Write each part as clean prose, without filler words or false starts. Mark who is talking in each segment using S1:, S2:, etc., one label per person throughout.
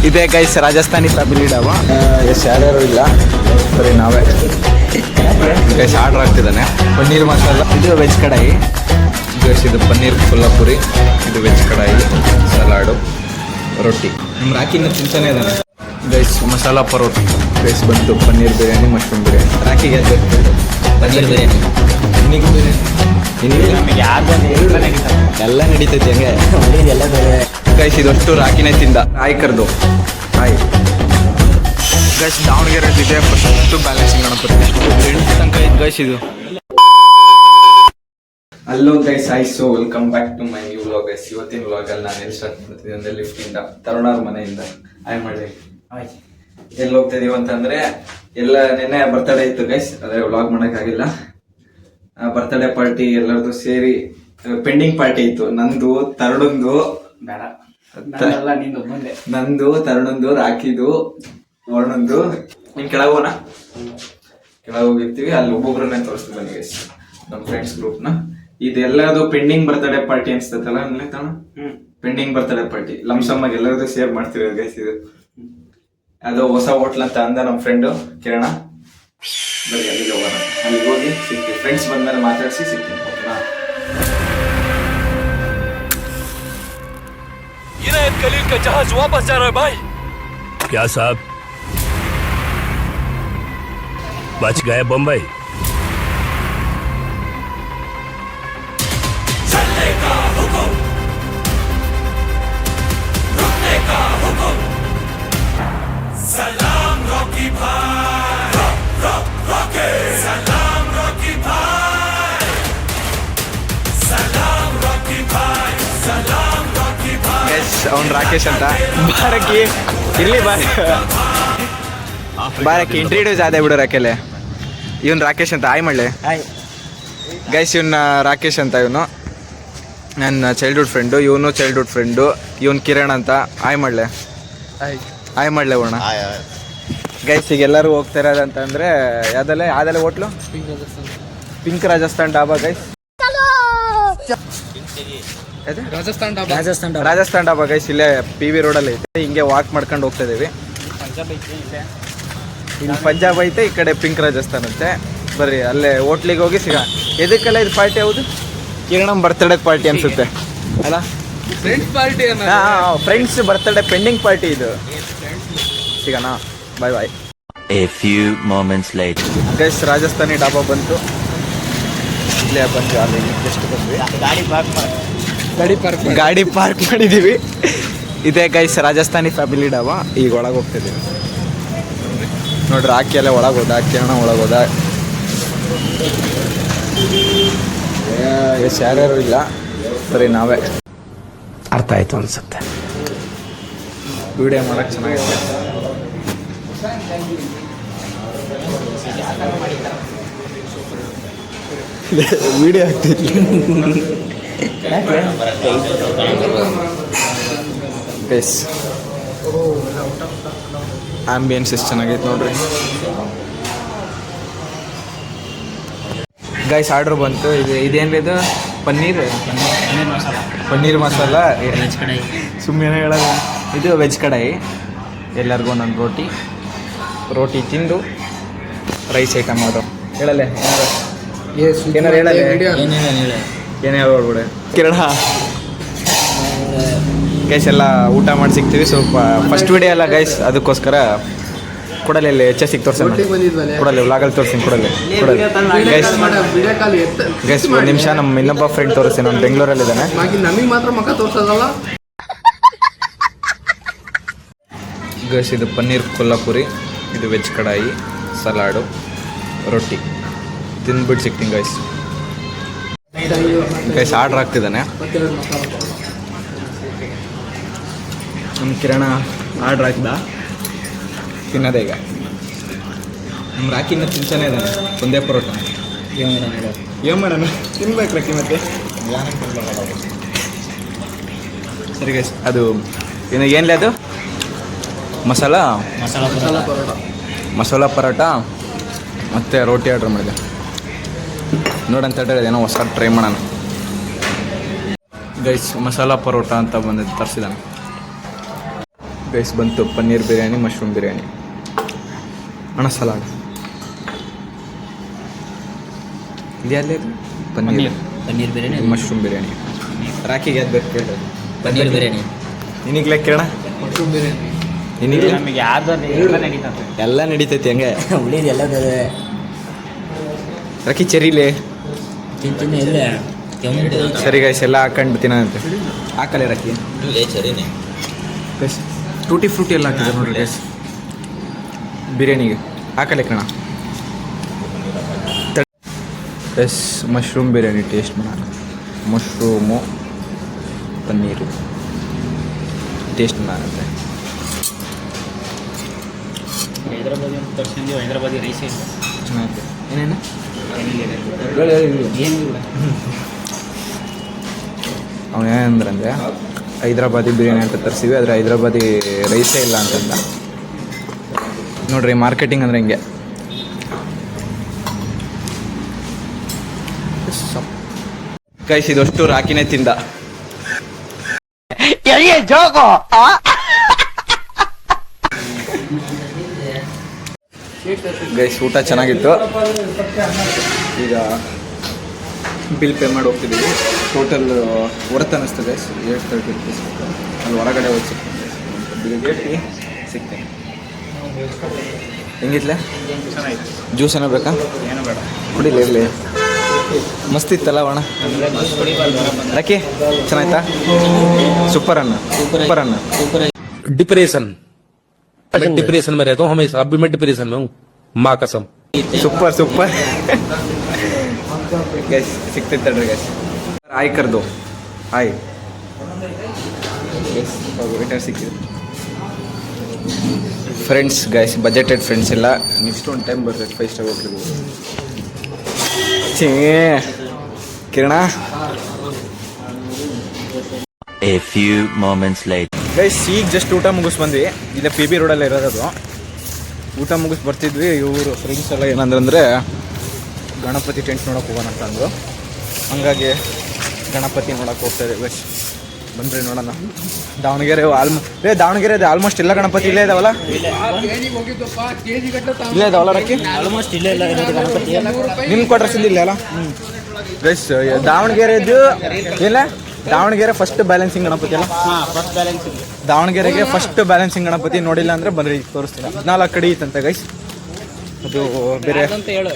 S1: ಇದೇ guys Rajasthani family dhaba. ಎಷ್ಟು ಯಾರ್ಯಾರು ಇಲ್ಲ, ಸರಿ ನಾವೇ ಗೈಸ್ ಆರ್ಡ್ರ್ ಆಗ್ತಿದ್ದಾನೆ. ಪನ್ನೀರ್ ಮಸಾಲ, ಇದು ವೆಜ್ ಕಡಾಯಿ ಗೈಸ್, ಇದು ಪನ್ನೀರ್ ಕೊಲ್ಲಾಪುರಿ, ಇದು ವೆಜ್ ಕಡಾಯಿ, ಸಲಾಡು, ರೊಟ್ಟಿ. ನಮ್ಮ ರಾಕಿನ ತಿಂತಾನೆ ಇದ್ದಾನೆ ಗೈಸ್. ಮಸಾಲ ಪರೋಟ ಗೈಸ್ ಬಂತು, ಪನ್ನೀರ್ ಬಿರಿಯಾನಿ, ಮಶ್ರೂಮ್ ಬಿರಿಯಾನಿ. ರಾಕಿಗೆ ಪನ್ನೀರ್ ಬಿರಿಯಾನಿ, ಇನ್ನಿಗೆ ಬಿರಿಯಾನಿ, ಎಲ್ಲ ನಡೀತೈತೆ ಹಂಗೆ ಎಲ್ಲ ಗೈಸ್. ಇದಷ್ಟು ರಾಕಿನೇ ತಿಂದ. ಆಯ್ ಕರ್ದು ಆಯ್ ಗೈಸ್. ದಾವಣಗೆರೆಯಲ್ಲಿದೆ ಫಸ್ಟು ಬ್ಯಾಲೆನ್ಸಿಂಗ್ ಗಣಪತಿ, 8 ತನಕ ಇದು ಗೈಸ್. ಇದು hello guys, hi. So welcome back to my new vlog guys. ಇವತ್ತಿನ ವ್ಲಾಗಲ್ಲಿ ನಾನು ಎಲ್ಲಿ ಸ್ಟಾರ್ಟ್ ಮಾಡ್ತಿದ್ದೀನಿ ಅಂದರೆ ಲಿಫ್ಟಿಂದ, ತರುಣಾರ್ ಮನೆಯಿಂದ. ಆಯ್ ಮಾಡಿ ಎಲ್ಲಿ ಹೋಗ್ತಾ ಇದೀವಿ ಅಂತಂದ್ರೆ, ಎಲ್ಲ ನೆನ್ನೆ ಬರ್ತಡೇ ಇತ್ತು ಗೈಸ್, ಅದೇ ವ್ಲಾಗ್ ಮಾಡೋಕ್ಕಾಗಿಲ್ಲ. ಬರ್ತಡೇ ಪಾರ್ಟಿ ಎಲ್ಲರದು ಸೇರಿ ಪೆಂಡಿಂಗ್ ಪಾರ್ಟಿ ಇತ್ತು. ನಂದು, ತರುಣಂದು, ಬೇಡ ನಂದು, ತರುಣಂದು, ರಾಕಿದು, ವರ್ಣಂದು. ನೀನ್ ಕೆಳಗೆ ಹೋಗೋಣ, ಕೆಳಗೆ ಹೋಗಿರ್ತೀವಿ. ಅಲ್ಲಿ ಒಬ್ಬೊಬ್ರನ್ನೇ ತೋರಿಸ್ತೀವಿ ಬನ್ನಿ ಗೈಸ್, ನಮ್ಮ ಫ್ರೆಂಡ್ಸ್ ಗ್ರೂಪ್ನ. ಇದೆಲ್ಲದು ಪೆಂಡಿಂಗ್ ಬರ್ತಡೇ ಪಾರ್ಟಿ ಅನ್ಸ್ತೈತಲ್ಲ, ಪೆಂಡಿಂಗ್ ಬರ್ತಡೇ ಪಾರ್ಟಿ ಲಮ್ಸಮ್ ಆಗಿ ಎಲ್ಲರದು ಸೇವ್ ಮಾಡ್ತೀವಿ ಗೈಸ್. ಇದು ಅದು ಹೊಸ ಹೋಟ್ಲ್ ಅಂತ ಅಂದ ನಮ್ಮ ಫ್ರೆಂಡು ಕಿರಣ. ಬರೀ ಅಲ್ಲಿಗೆ ಹೋಗೋಣ, ಅಲ್ಲಿಗೆ ಹೋಗಿ ಸಿಗ್ತೀವಿ. ಫ್ರೆಂಡ್ಸ್ ಬಂದ್ಮೇಲೆ ಮಾತಾಡಿಸಿ ಸಿಗ್ತೀವಿ. ಓಕೆನಾ?
S2: इनायत खलील का जहाज वापस जा रहा है भाई.
S3: क्या साहब, बच गए बम्बई?
S2: चलने का हुक्म, रुकने का हुक्म. सलाम रॉकी भाई, रॉकी. सलाम रॉकी भाई, सलाम रॉकी भाई, सलाम रॉकी भाई.
S1: ಅವ್ನು ರಾಕೇಶ್ ಅಂತ. ಬಾರಕ್ಕೆ ಇಲ್ಲಿ ಬಾರಕ್ಕೆ ಇಂಟ್ರಡ್ಯೂಸ್ ಆದೆ ಬಿಡು ರಾಕೆಲೆ. ಇವನು ರಾಕೇಶ್ ಅಂತ. ಆಯ್ ಮಾಡ್ಲೆ ಗೈಸ್. ಇವನ್ನ ರಾಕೇಶ್ ಅಂತ, ಇವನು ನನ್ನ ಚೈಲ್ಡ್ಹುಡ್ ಫ್ರೆಂಡು, ಇವನು ಚೈಲ್ಡ್ಹುಡ್ ಫ್ರೆಂಡು. ಇವನು ಕಿರಣ್ ಅಂತ. ಆಯ್ ಮಾಡ್ಲೆ, ಆಯ್ ಮಾಡ್ಲೆ ವರ್ಣ ಗೈಸ್. ಈಗ ಎಲ್ಲರೂ ಹೋಗ್ತಾ ಇರೋದಂತಂದರೆ ಯಾವ್ದಲ್ಲೇ hotel, pink Rajasthan dhaba guys. Rajasthan dhaba guys, ಇಲ್ಲೇ PV ರೋಡಲ್ಲಿ ಐತೆ. ಹಿಂಗೆ ವಾಕ್ ಮಾಡ್ಕೊಂಡು ಹೋಗ್ತಾ ಇದೀವಿ. ಇಲ್ಲಿ ಪಂಜಾಬ್ ಐತೆ, ಈ ಕಡೆ ಪಿಂಕ್ ರಾಜಸ್ಥಾನ್ ಅಂತೆ. ಬರ್ರಿ ಅಲ್ಲೇ ಹೋಟ್ಲಿಗೆ ಹೋಗಿ ಸಿಗ. ಎದಕ್ಕೆಲ್ಲ ಇದು ಪಾರ್ಟಿ ಯಾವುದು? ಕಿರಣಂ ಬರ್ತ್ಡೇ ಪಾರ್ಟಿ ಅನ್ಸುತ್ತೆ ಅಲ್ಲ? Friends party. Friends birthday pending party ಇದು. ಸಿಗೋಣ, ಬಾಯ್ ಬಾಯ್.
S4: A few moments later.
S1: Guys Rajasthani dhaba ಬಂತು. ಇಲ್ಲೇ ಬಂದು ಅಲ್ಲಿ ಜಸ್ಟ್ ಬಂದ್ವಿ. ಗಾಡಿ ಪಾರ್ಕ್ ಮಾಡಿದ್ದೀವಿ. ಇದೇ ಗೈಸ್ ರಾಜಸ್ಥಾನಿ ಫ್ಯಾಮಿಲಿ ಡಾಬಾ. ಈಗ ಒಳಗೆ ಹೋಗ್ತಿದ್ದೀವಿ ನೋಡ್ರಿ. ರಾಕಿ ಎಲ್ಲ ಒಳಗೆ ಹೋದ, ಕಿರಣ ಒಳಗೆ ಹೋದ. ಎಷ್ಟು ಯಾರ್ಯಾರು ಇಲ್ಲ, ಸರಿ ನಾವೇ.
S3: ಅರ್ಥ ಆಯ್ತು ಅನ್ಸುತ್ತೆ.
S1: ವಿಡಿಯೋ ಮಾಡೋಕ್ಕೆ ಚೆನ್ನಾಗಿದೆ. ವಿಡಿಯೋ ಆಗ್ತಿತ್ತು ಗೈಸ್. ಆಂಬಿಯನ್ಸ್ ಎಷ್ಟು ಚೆನ್ನಾಗೈತೆ ನೋಡ್ರಿ ಗೈಸ್. ಆರ್ಡ್ರ್ ಬಂತು. ಇದೇನ್ರಿ ಇದು? ಪನ್ನೀರ್ ಮಸಾಲ, ಸುಮ್ಮನೆ ಹೇಳೋದು. ಇದು ವೆಜ್ ಕಡಾಯಿ. ಎಲ್ಲರಿಗೂ ನನ್ನ ರೋಟಿ ತಿಂದು ರೈಸ್ ಐಟಮ್ ಅದು ಹೇಳಲ್ಲೇ ಏನಾರು ಹೇಳಲ್ಲ. ಏನೇ ಹೇಳ್ಬಿಡೆ ಕಿರಣ. ಗೈಸ್ ಎಲ್ಲ ಊಟ ಮಾಡಿ ಸಿಗ್ತೀವಿ. ಸ್ವಲ್ಪ ಫಸ್ಟ್ ವಿಡಿಯೋ ಅಲ್ಲ ಗೈಸ್, ಅದಕ್ಕೋಸ್ಕರ ಕೊಡಲಲ್ಲಿ ಹೆಚ್ಚೆ ತೋರ್ಸೋಣ. ಕೊಡಲಿ ವ್ಲಾಗಲ್ಲಿ ತೋರಿಸ್ತೀನಿ. ಕೊಡಲಿ ಗೈಸ್. ಗೈಸ್ ಒಂದು ನಿಮಿಷ, ನಮ್ಮ ಇನ್ನೊಬ್ಬ ಫ್ರೆಂಡ್ ತೋರಿಸ್ತೀನಿ. ನಾನು ಬೆಂಗಳೂರಲ್ಲಿದ್ದಾನೆ.
S5: ನಮಗೆ ಮಾತ್ರ ಮಗ ತೋರ್ಸೋದಲ್ಲ
S1: ಗೈಸ್. ಇದು ಪನ್ನೀರ್ ಕೊಲ್ಲಾಪುರಿ, ಇದು ವೆಜ್ ಕಡಾಯಿ, ಸಲಾಡು, ರೊಟ್ಟಿ ತಿಂದ್ಬಿಟ್ಟು ಸಿಗ್ತೀನಿ ಗೈಸ್. Guys order ಆಗ್ತಿದ್ದಾನೆ. ನಮ್ಮ ಕಿರಣ ಆರ್ಡ್ರ್ ಹಾಕಿದ, ತಿನ್ನೋದೇ ಈಗ. ನಮ್ಮ ರಾಕಿನ ತಿಂತಾನೆ ಇದ್ದಾನೆ ಒಂದೇ ಪರೋಟ. ಏನು ಮಾಡೋಣ, ತಿನ್ಬೇಕು ರಾಕಿ. ಮತ್ತೆ ಸರಿ ಗೈಸ್. ಅದು ಏನಿಲ್ಲ, ಅದು ಮಸಾಲ ಪರೋಟ ಮತ್ತು ರೋಟಿ ಆರ್ಡ್ರ್ ಮಾಡಿದೆ. ನೋಡಂತ ಹೇಳಿದ್ರೆ ಏನೋ ಹೊಸ ಟ್ರೈ ಮಾಡೋಣ ಗೈಸ್. ಮಸಾಲ ಪರೋಟ ಅಂತ ಬಂದಿದ್ದು ತರಿಸಿದ್ದಾನೆ. ಗೈಸ್ ಬಂತು ಪನ್ನೀರ್ ಬಿರಿಯಾನಿ, ಮಶ್ರೂಮ್ ಬಿರಿಯಾನಿ, ಅಣ್ಣ ಸಲಾಡ್. ಇದೆಯಲ್ಲೇ ಪನ್ನೀರ್
S6: ಬಿರಿಯಾನಿ,
S1: ಮಶ್ರೂಮ್ ಬಿರಿಯಾನಿ. ರಾಕಿಗೆ ಯಾವ್ದು ಬೇಕು ಕೇಳಿ.
S6: ಪನ್ನೀರ್ ಬಿರಿಯಾನಿ.
S1: ನಿನಗ್ಲೆ ಕೇಳ.
S5: ಮಶ್ರೂಮ್ ಬಿರಿಯಾನಿ.
S1: ನಿನಗೆ
S6: ನಮಗೆ ಯಾವ್ದು ನಡೀತದೆ,
S1: ಎಲ್ಲ ನಡೀತೈತಿ ಹಂಗೆ.
S6: ಉಳಿದು ಎಲ್ಲ
S1: ರಾಕಿ ಚೆರಿಲೆ
S6: ತಿಂತೀನಿ ಇಲ್ಲ
S1: ಸರಿ ಗೈಸ್ ಎಲ್ಲ ಹಾಕೊಂಡು ತಿನ್ನಂತೆ. ಹಾಕಲೆ ರಾಕಿ
S6: ಸರಿನೇ.
S1: ಗೈಸ್ ಟೂಟಿ ಫ್ರೂಟಿ ಎಲ್ಲ ಹಾಕಿದೆ ನೋಡ್ರಿ ಗೈಸ್ ಬಿರಿಯಾನಿಗೆ. ಹಾಕಲೆ ಕಣ. ಗೈಸ್ ಮಶ್ರೂಮ್ ಬಿರಿಯಾನಿ ಟೇಸ್ಟ್ ಮಾಡೋಣ. ಮಶ್ರೂಮು ಪನ್ನೀರು ಟೇಸ್ಟ್ ಮಾಡಂತೆ.
S6: ಹೈದರಾಬಾದಿ ಅಂತ ತರ್ಸಿದ್ದೀವಿ, ಹೈದರಾಬಾದಿ ರೈಸ್ ಇಲ್ಲ.
S1: ಚೆನ್ನಾಗಿದೆ. ಏನೇನು ಅವನು ಏನಂದ್ರಂದರೆ ಹೈದ್ರಾಬಾದಿ ಬಿರಿಯಾನಿ ಅಂತ ತರಿಸಿವಿ, ಆದರೆ ಹೈದ್ರಾಬಾದಿ ರೈಸೇ ಇಲ್ಲ ಅಂತಂದ. ನೋಡ್ರಿ ಮಾರ್ಕೆಟಿಂಗ್ ಅಂದರೆ ಹಿಂಗೆ. ಗೈಸ್ ಇದಷ್ಟು ರಾಕಿನೇ ತಿಂದ. ಗೈಸ್ ಊಟ ಚೆನ್ನಾಗಿತ್ತು. ಈಗ ಬಿಲ್ ಪೇ ಮಾಡಿ ಹೋಗ್ತಿದ್ದೀವಿ. ಟೋಟಲ್ ವರ್ತ್ ಅನ್ನಿಸ್ತು ಗೈಸ್ 830 ರುಪೀಸ್. ಅಲ್ಲಿ ಹೊರಗಡೆ ಹೋಗಿ ಬಿಲ್ಗೇಟಿ ಸಿಗ್ತೇನೆ. ಹೆಂಗಿತ್ಲೆ? ಜ್ಯೂಸ್ ಏನೋ ಬೇಕಾ?
S6: ಏನು ಬೇಡ,
S1: ಕುಡಿಲಿ ಇರಲಿ. ಮಸ್ತ್ ಇತ್ತಲ್ಲ ಅಣ್ಣ. ರಾಕಿ ಚೆನ್ನಾಯ್ತಾ? ಸೂಪರ್ ಅನ್ನ, ಸೂಪರ್ ಅನ್ನ.
S7: डिप्रेशन मैं डिप्रेशन में रहता हूँ हमेशा. अभी मैं डिप्रेशन में हूँ, माँ कसम.
S1: ಸೂಪರ್ ಸೂಪರ್ ಗೈಸ್ ಸಿಗ್ತಿತ್ತು ಗೈಸ್. ಆಯ್ ಕರ್ದು ಆಯ್ ಗೈಸ್ ವೆಟರ್ ಸಿಕ್ಕಿದೆ. ಫ್ರೆಂಡ್ಸ್ ಗೈಸ್ ಬಜೆಟೆಡ್ ಫ್ರೆಂಡ್ಸ್ ಎಲ್ಲ ನೆಕ್ಸ್ಟ್ ಒಂದು ಟೈಮ್ ಬರ್ತೈತೆ 5 ಸ್ಟಾರ್ ಹೋಟ್ಲಿಗೆ. ಛೇ ಕಿರಣ.
S4: A few moments later.
S1: Guys ಈಗ ಜಸ್ಟ್ ಊಟ ಮುಗಿಸ್ ಬಂದ್ವಿ. ಇಲ್ಲೇ PB ರೋಡಲ್ಲೇ ಇರೋದು. ಊಟ ಮುಗಿಸ್ ಬರ್ತಿದ್ವಿ. ಇವರು ಫ್ರೆಂಡ್ಸ್ ಎಲ್ಲ ಏನಂದ್ರೆ ಗಣಪತಿ ಟೆಂಟ್ ನೋಡೋಕೆ ಹೋಗೋಣ ಅಂತ ಅಂದರು. ಹಂಗಾಗಿ ಗಣಪತಿ ನೋಡೋಕೆ ಹೋಗ್ತಾ ಇದ್ದೀವಿ ಗೈಸ್. ಬನ್ನಿರಿ ನೋಡೋಣ. ದಾವಣಗೆರೆ ದಾವಣಗೆರೆ ಆಲ್ಮೋಸ್ಟ್ ಎಲ್ಲ ಗಣಪತಿ ಇಲ್ಲೇ ಇದಾವಲ್ಲ? ಇಲ್ಲೇ ಇದಾವಲ್ಲ ರಾಕಿ?
S6: ಆಲ್ಮೋಸ್ಟ್ ಇಲ್ಲೇ ಇಲ್ಲ ಗಣಪತಿ.
S1: ನಿಮ್ಮ ಕ್ವಾರ್ಟರ್ಸಿಂದ ಇಲ್ಲೇ ಅಲ್ಲ ಗೈಸ್? ದಾವಣಗೆರೆದು ಇಲ್ಲ, ದಾವಣಗೆರೆ ಫಸ್ಟ್ ಬ್ಯಾಲೆನ್ಸಿಂಗ್ ಗಣಪತಿ ಅಲ್ಲ?
S6: ಫಸ್ಟ್ ಬ್ಯಾಲೆನ್ಸ್
S1: ದಾವಣಗೆರೆಗೆ ಫಸ್ಟ್ ಬ್ಯಾಲೆನ್ಸಿಂಗ್ ಗಣಪತಿ ನೋಡಿಲ್ಲ ಅಂದರೆ ಬಂದ್ರಿ ತೋರಿಸ್ತೀನಿ. 14 ಕಡೆ ಇತ್ತಂತೆ ಗೈಸ್. ಅದು ಬೇರೆ
S6: ಅಂತ ಹೇಳು.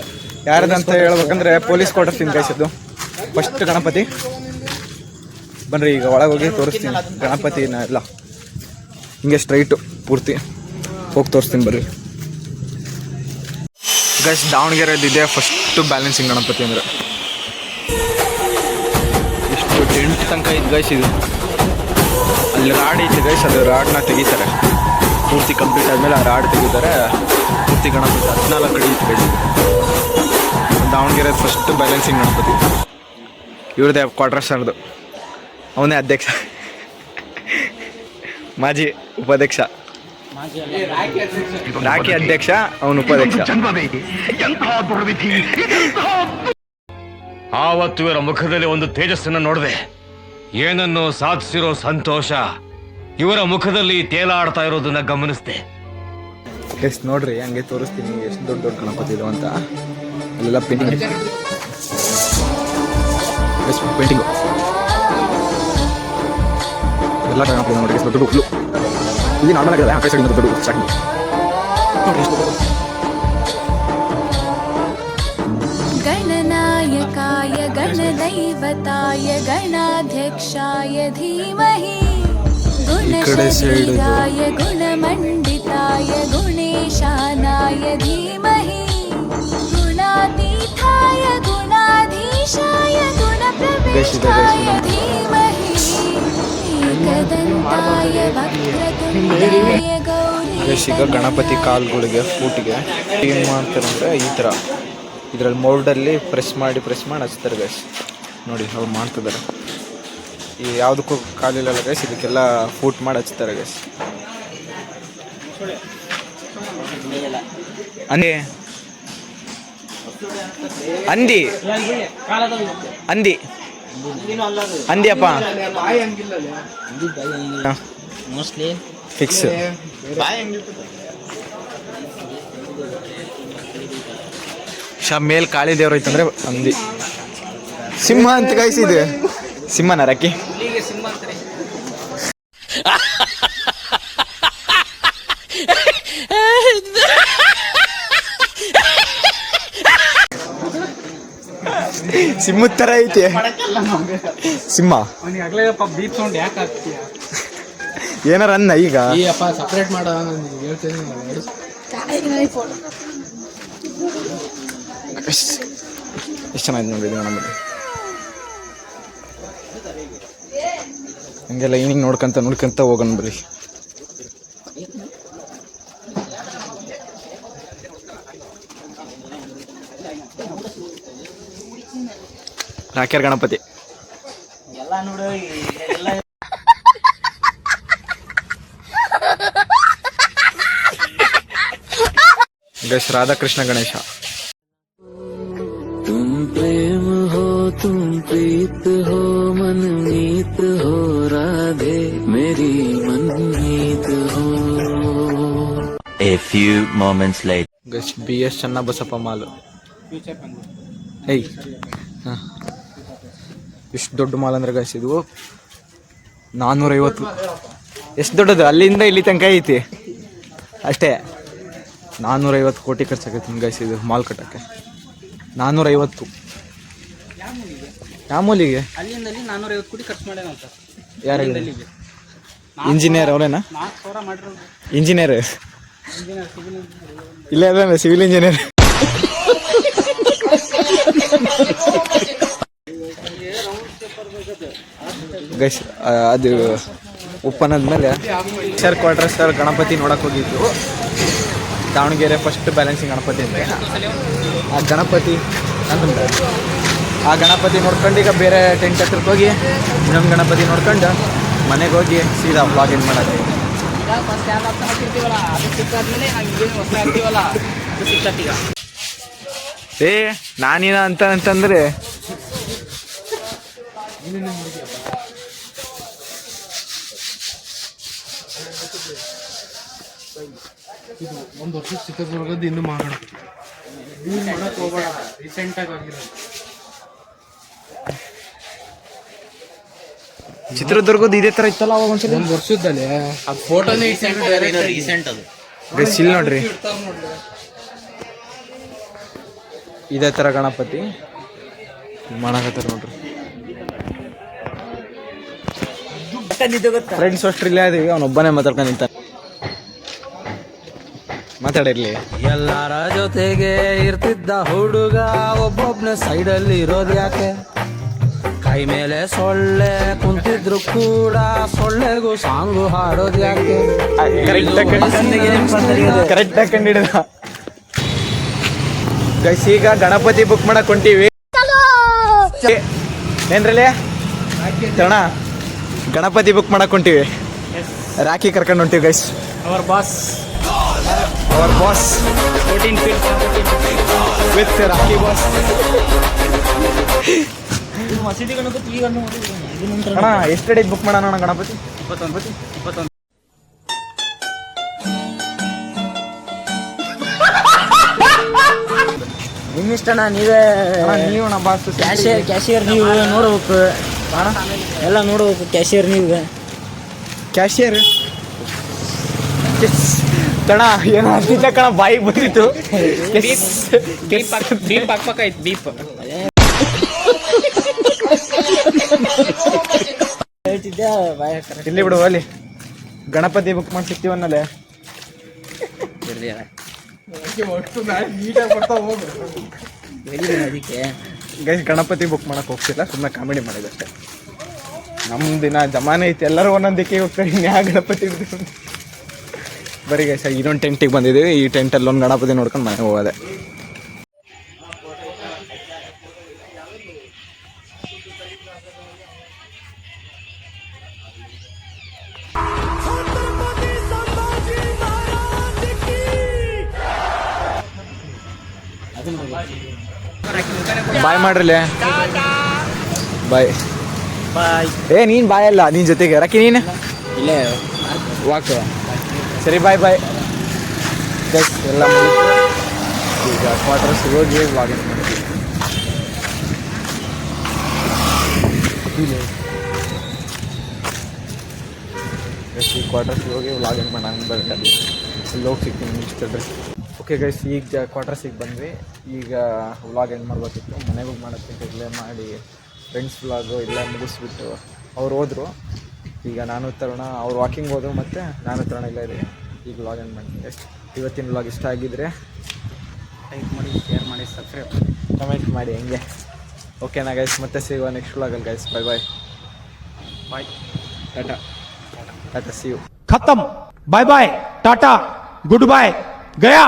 S1: ಯಾರ್ದಂತ ಹೇಳ್ಬೇಕಂದ್ರೆ ಪೊಲೀಸ್ ಕ್ವಾರ್ಟರ್ಸಿಂದ ಗೈಸ್ ಅದು ಫಸ್ಟ್ ಗಣಪತಿ. ಬನ್ರಿ ಈಗ ಒಳಗೆ ಹೋಗಿ ತೋರಿಸ್ತೀನಿ ಗಣಪತಿನ ಎಲ್ಲ. ಹಿಂಗೆ ಸ್ಟ್ರೈಟು ಪೂರ್ತಿ ಹೋಗಿ ತೋರಿಸ್ತೀನಿ ಬರ್ರಿ ಗೈಸ್. ದಾವಣಗೆರೆದಿದೆ ಫಸ್ಟ್ ಬ್ಯಾಲೆನ್ಸಿಂಗ್ ಗಣಪತಿ ಅಂದರೆ. ಇಷ್ಟು ಟೆಂಟ್ ತನಕ ಇದು ಗೈಸ್. ಇದು ಅಲ್ಲಿ ರಾಡ್ ಐತೆ ಗೈಸ್, ಅದು ರಾಡ್ನ ತೆಗಿತಾರೆ ಪೂರ್ತಿ ಕಂಪ್ಲೀಟ್ ಆದಮೇಲೆ. ಆ ರಾಡ್ ತೆಗಿತಾರೆ ಪೂರ್ತಿ ಗಣಪತಿ. 14 ಕಡೆ ಇತ್ತು guys. Davanagere first balancing Ganapati. ಇವ್ರದ್ದೇ ಕ್ವಾರ್ಟರ್ಸ್ ಅನ್ನೋದು. ಅವನೇ ಅಧ್ಯಕ್ಷ, ಮಾಜಿ ಉಪಾಧ್ಯಕ್ಷ. ರಾಕಿ ಅಧ್ಯಕ್ಷ, ಅವನು ಉಪಾಧ್ಯಕ್ಷ.
S8: ಆವತ್ತು ಇವರ ಮುಖದಲ್ಲಿ ಒಂದು ತೇಜಸ್ಸನ್ನು ನೋಡಿದೆ. ಏನನ್ನು ಸಾಧಿಸಿರೋ ಸಂತೋಷ ಇವರ ಮುಖದಲ್ಲಿ ತೇಲಾಡ್ತಾ ಇರೋದನ್ನ ಗಮನಿಸಿದೆ.
S1: ಎಷ್ಟು ನೋಡ್ರಿ ಹಂಗೆ ತೋರಿಸ್ತೀನಿ ಎಷ್ಟು ದೊಡ್ಡ ದೊಡ್ಡ ಗಣಪತಿ ಇದಾವ ಅಂತ. ಅಲ್ಲೆಲ್ಲ ಪೇಂಟಿಂಗ್ ಪೇಂಟಿಂಗು ಎಲ್ಲ ಗಣಪತಿ ನೋಡಿ ಎಷ್ಟು ದೊಡ್ಡ ಉಕ್ಲು. ಇಲ್ಲಿ ನಾರ್ಮಲ್ ಆಗಿದೆ, ಆ ಕೈ ಸೈಡಿಂದ ದೊಡ್ಡ ಸ್ಟಾರ್ಟಿಂಗ್ ನೋಡಿ ಎಷ್ಟು ದೊಡ್ಡ.
S9: गणनायकाय गणदैवताय गणाध्यक्षाय धीमहि गुणशरीराय गुणमण्डिताय गुणेशानाय धीमहि गुणातीताय गुणाधीशाय गुणप्रविष्टाय धीमहि एकदन्ताय वक्रतुण्डाय गौरी.
S1: ಈಗ ಗಣಪತಿ ಕಾಲುಗಳಿಗೆ ಫೂಟಿಗೆ ಏನು ಮಾಡ್ತಾರಂದ್ರೆ ಈ ಥರ ಇದರಲ್ಲಿ ಮೋಲ್ಡಲ್ಲಿ ಪ್ರೆಸ್ ಮಾಡಿ ಹಚ್ತಾರೆ ಗೈಸ್. ನೋಡಿ ಅವ್ರು ಮಾಡ್ತಿದ್ದಾರೆ. ಈ ಯಾವುದಕ್ಕೂ ಕಾಲಿಲ್ಲಲ್ಲ ಗೈಸ್, ಇದಕ್ಕೆಲ್ಲ ಫೂಟ್ ಮಾಡಿ ಹಚ್ತಾರೆ ಗೈಸ್. ಅಂದಿ ಅಂದಿ ಅಂದಿ ಅಂದಿಯಪ್ಪ.
S6: Mostly
S1: fix. ಮೇಲ್ ಕಾಳಿ ದೇವ್ರು ಐತಂದ್ರೆ ಅಂದಿ. ಸಿಂಹ ಅಂತ ಕಾಯಿಸಿದೆ. ಸಿಂಹನ ರಕ್ಕಿ
S6: ಸಿಂಹ ಅಂತಾರೆ.
S1: ಸಿಂಹದ ತರ ಐತಿ ಸಿಂಹ.
S5: ಬೀಪ್ ಸೌಂಡ್ ಯಾಕೆ ಆಗ್ತೀಯ?
S1: ಏನಾರ ಅನ್ನ ಈಗ
S5: ಈ ಅಪ್ಪ ಸಪ್ರೇಟ್ ಮಾಡ ಹೇಳ್ತೇನೆ.
S1: ಎಷ್ಟು ಚೆನ್ನಾಗಿ ನೋಡಿದ್ವಿ ನಮ್ಮಲ್ಲಿ. ಹಂಗೆಲ್ಲ ಏನಿಗೆ ನೋಡ್ಕೊಂತ ಹೋಗೋಣ ಬರ್ರಿ. ರಾಕ್ಯಾರ್ ಗಣಪತಿ ರಾಧಾಕೃಷ್ಣ ಗಣೇಶ.
S10: तुम प्रेम हो तुम प्रीत हो मनमीत हो राधे मेरी मनमीत हो.
S4: A few moments later.
S1: BS Channabasappa ಮಾಲು. ಏಯ್ ಇಷ್ಟು ದೊಡ್ಡ ಮಾಲ್ ಅಂದ್ರೆ ಗೈಸ್ ಇದು 450. ಎಷ್ಟು ದೊಡ್ಡದು? ಅಲ್ಲಿಂದ ಇಲ್ಲಿ ತನಕ ಐತಿ ಅಷ್ಟೇ. 450 ಕೋಟಿ ಖರ್ಚಾಗೈತಿ ಗೈಸ್ ಇದು ಮಾಲ್ ಕಟ್ಟಕ್ಕೆ. 450 ಯಾವ ಮೂಲಿಗೆ?
S6: ಅಲ್ಲಿಂದ 450 ಕೋಟಿ ಖರ್ಚು ಮಾಡ್ಯಾನ ಅಂತ.
S1: ಯಾರು? ಇಂಜಿನಿಯರ್ ಅವರೇನಾ? ಇಂಜಿನಿಯರ್ ಇಲ್ಲ ಅದ ಸಿವಿಲ್ ಇಂಜಿನಿಯರ್. ಗೈಸ್ ಅದು ಓಪನ್ ಆದ್ಮೇಲೆ ಸರ್ ಕ್ವಾರ್ಟರ್ಸ್ ಗಣಪತಿ ನೋಡಕ್ ಹೋಗಿದ್ದು. ದಾವಣಗೆರೆ ಫಸ್ಟ್ ಬ್ಯಾಲೆನ್ಸಿಂಗ್ ಗಣಪತಿ ಅಂತ. ಆ ಗಣಪತಿ ಅಂತಂದ್ರೆ ಆ ಗಣಪತಿ ನೋಡ್ಕೊಂಡು ಈಗ ಬೇರೆ ಟೆಂಟ್ ಹತ್ರಕ್ಕೆ ಹೋಗಿ ಇನ್ನೊಂದು ಗಣಪತಿ ನೋಡ್ಕೊಂಡು ಮನೆಗೆ ಹೋಗಿ ಸೀದಾ ವ್ಲಾಗ್ ಏನು ಮಾಡೋದು. ಏ ನಾನೇನ ಅಂತಂದ್ರೆ
S5: ಒಂದು ವರ್ಷ ಚಿತ್ರದುರ್ಗದ ಇನ್ನು ಮಾಡೋಣ. ಮಾಡಕ್ ಹೋಗೋಣ. ರೀಸೆಂಟ್ ಆಗಿ ಆಗಿರೋದು
S1: ಚಿತ್ರದುರ್ಗದ ಇದೇ ತರ ಇತ್ತಲ್ಲ ಅವಾಗ ಒಂದ್ಸಲ.
S5: ಒಂದು ವರ್ಷದಲ್ಲಿ ಆ ಫೋಟೋನೇ
S6: ರೀಸೆಂಟ್ ಅದು.
S1: ಇಲ್ಲಿ ನೋಡ್ರಿ ಇದೇ ತರ ಗಣಪತಿ ಮಾಡಕತ್ತಾರ ನೋಡ್ರಿ. ಫ್ರೆಂಡ್ಸ್ ಅಷ್ಟ್ರ ಇಲ್ಲೇ ಇದೀವಿ. ಅವನೊಬ್ಬನೇ ಮಾತಾಡ್ಕೊಂಡು ನಿಂತ. ಮಾತಾಡಿರ್ಲಿ.
S10: ಎಲ್ಲರ ಜೊತೆಗೆ ಇರ್ತಿದ್ದ ಹುಡುಗ ಒಬ್ಬೊಬ್ನ ಸೈಡಲ್ಲಿ ಇರೋದು ಯಾಕೆ? ಕೈ ಮೇಲೆ ಸೊಳ್ಳೆ ಕುಂತಿದ್ರು ಕೂಡ ಸೊಳ್ಳೆಗೂ ಸಾಂಗು ಹಾಡೋದು ಯಾಕೆ?
S1: ಕರೆಕ್ಟ್ ಹಾಕೊಂಡಿಡ ಗೈಸ್. ಈಗ ಗಣಪತಿ ಬುಕ್ ಮಾಡಕ್ ಹೊಂಟೀವಿ. ಏನ್ರಲ್ಲಿ ತಣ ಗಣಪತಿ ಬುಕ್ ಮಾಡಕ್ ಹೊಂಟೀವಿ. ರಾಖಿ ಕರ್ಕೊಂಡು ಹೊಂಟೀವಿ guys.
S6: Our boss
S1: our boss
S6: 14 feet
S1: with Rakhi boss.
S6: ಮಸೀದಿ ಗಣಪತಿ ಈಗ
S1: ಅಣ್ಣ ಎಷ್ಟು ಡೇಟ್ ಬುಕ್ ಮಾಡೋಣ ಗಣಪತಿ?
S6: 21.
S10: ನಿಮ್ಮಿಷ್ಟಣ್ಣ. ನೀವೇ
S1: ನೀವಣ್ಣ ಬಾಸ್.
S10: ಕ್ಯಾಶಿಯರ್ ನೀವು ನೋಡ್ಬೇಕು ಎಲ್ಲ ನೋಡ್ಬೇಕು. ಕ್ಯಾಶಿಯರ್ ನೀವು
S1: ಕ್ಯಾಶಿಯರ್ ಕಣ ಏನೋ ಅಂತಿದ್ದ ಕಣ ಬಾಯಿಗೆ ಬಂದಿತ್ತು.
S6: ಬೀಪ್ ಹಾಕ್ಬೇಕಾಯ್ತು. ಬೀಪ್
S1: ಇಲ್ಲಿ ಬಿಡು ಅಲ್ಲಿ ಗಣಪತಿ ಬುಕ್ ಮಾಡಿ ಸಿಗ್ತೀವನ್ನಲ್ಲೇ. ಗೈಸ್ ಗಣಪತಿ ಬುಕ್ ಮಾಡಕ್ ಹೋಗ್ತಿಲ್ಲ, ಸುಮ್ಮನೆ ಕಾಮಿಡಿ ಮಾಡಿದಷ್ಟೇ. ನಮ್ಮ ದಿನ ಜಮಾನೆ ಐತಿ, ಎಲ್ಲರೂ ಒಂದೊಂದು ದಿಕ್ಕಿಗೆ ಹೋಗ್ತಾರೆ. ಇನ್ಯಾ ಗಣಪತಿ ಬರೀ ಗೈಸ್ ಇನ್ನೊಂದು ಟೆಂಟಿಗೆ ಬಂದಿದ್ದೀವಿ. ಈ ಟೆಂಟಲ್ಲಿ ಒಂದು ಗಣಪತಿ ನೋಡ್ಕೊಂಡು ಮನೆಗೆ ಹೋಗೋದೆ. ಬಾಯ್ ಮಾಡ್ರಲ್ಲೇ. ಬಾಯ್
S10: ಬಾಯ್.
S1: ಏ ನೀನ್ ಬಾಯಲ್ಲ, ನೀನ್ ಜೊತೆಗೆ ರಾಕಿ ನೀನು
S10: ಇಲ್ಲೇ
S1: ವಾಕ್ ಸರಿ ಬಾಯ್ ಗೈಸ್, ಎಲ್ಲ ಮುಗಿತು. ಈಗ ಕ್ವಾರ್ಟರ್ಸ್ ಹೋಗಿ ವ್ಲಾಗಿಂಗ್ ಮಾಡ್ತೀವಿ. ಈ ಕ್ವಾರ್ಟರ್ಸ್ ಹೋಗಿ ವ್ಲಾಗಿಂಗ್ ಮಾಡೋಣ ಬರಲ್ಲ, ಇಲ್ಲಿ ಹೋಗಿ ಸಿಗ್ತೀನಿ ಮುಗಿಸ್ತೇಳ್ರಿ. ಓಕೆ ಗೈಸ್, ಈಗ ಕ್ವಾರ್ಟರ್ಸಿಗೆ ಬಂದ್ವಿ. ಈಗ ವ್ಲಾಗ್ ಎಂಡ್ ಮಾಡ್ಬೇಕಿತ್ತು, ಮನೆಗೆ ಹೋಗಿ ಮಾಡೋಕ್ಕಿಂತ ಇಲ್ಲೇ ಮಾಡಿ ಫ್ರೆಂಡ್ಸ್ ವ್ಲಾಗು ಇಲ್ಲೇ ಮುಗಿಸ್ಬಿಟ್ಟು ಅವ್ರು ಹೋದರು. ಈಗ ನಾನು ತರುಣ ಅವ್ರು ವಾಕಿಂಗ್ ಹೋದರು, ಮತ್ತು ನಾನು ತರುಣ ಇಲ್ಲ ಇದೆ. ಈಗ ವ್ಲಾಗ್ ಎಂಡ್ ಮಾಡ್ತೀನಿ ಗೈಸ್. ಇವತ್ತಿನ ವ್ಲಾಗ್ ಇಷ್ಟ ಆಗಿದ್ದರೆ
S6: ಲೈಕ್ ಮಾಡಿ, ಶೇರ್ ಮಾಡಿ, ಸಬ್ಸ್ಕ್ರೈಬ್
S1: ಕಮೆಂಟ್ ಮಾಡಿ ಹೆಂಗೆ. ಓಕೆನಾ ಗೈಸ್, ಮತ್ತೆ ಸಿಗುವ ನೆಕ್ಸ್ಟ್ ವ್ಲಾಗಲ್ಲಿ guys. Bye tata see you.
S3: खत्म, bye bye, tata, goodbye, गया.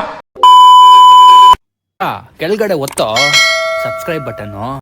S7: ಕೆಳಗಡೆ ಒತ್ತೋ ಸಬ್ಸ್ಕ್ರೈಬ್ ಬಟನ್ನು.